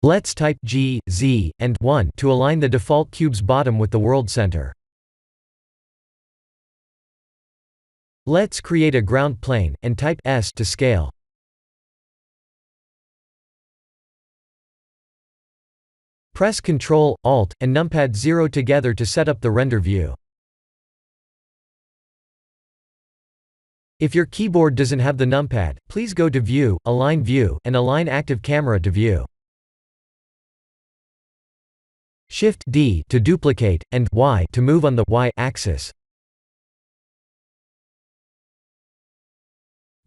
Let's type G, Z, and 1 to align the default cube's bottom with the world center. Let's create a ground plane, and type S to scale. Press Ctrl, Alt, and numpad 0 together to set up the render view. If your keyboard doesn't have the numpad, please go to View, Align View, and align active camera to view. Shift-D to duplicate, and Y to move on the Y-axis.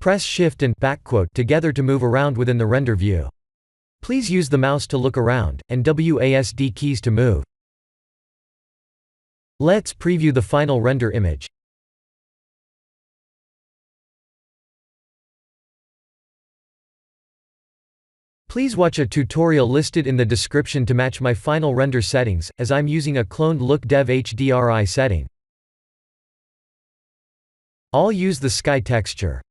Press Shift and backquote together to move around within the render view. Please use the mouse to look around, and WASD keys to move. Let's preview the final render image. Please watch a tutorial listed in the description to match my final render settings, as I'm using a cloned Look Dev HDRI setting. I'll use the sky texture.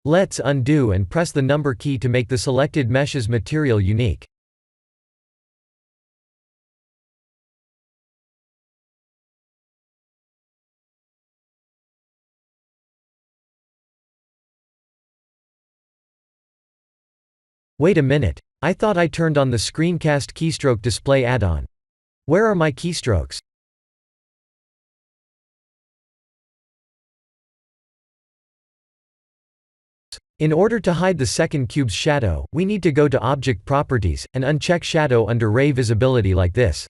Let's undo and press the number key to make the selected mesh's material unique. Wait a minute. I thought I turned on the screencast keystroke display add-on. Where are my keystrokes? In order to hide the second cube's shadow, we need to go to Object Properties, and uncheck Shadow under Ray Visibility like this.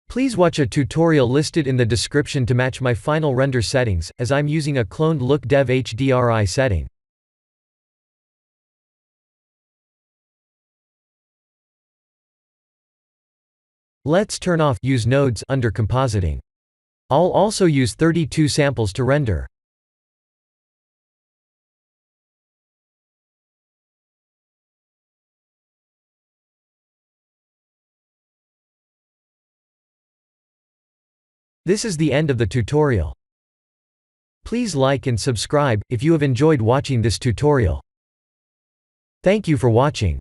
Please watch a tutorial listed in the description to match my final render settings, as I'm using a cloned Look Dev HDRI setting. Let's turn off Use Nodes under Compositing. I'll also use 32 samples to render. This is the end of the tutorial. Please like and subscribe if you have enjoyed watching this tutorial. Thank you for watching.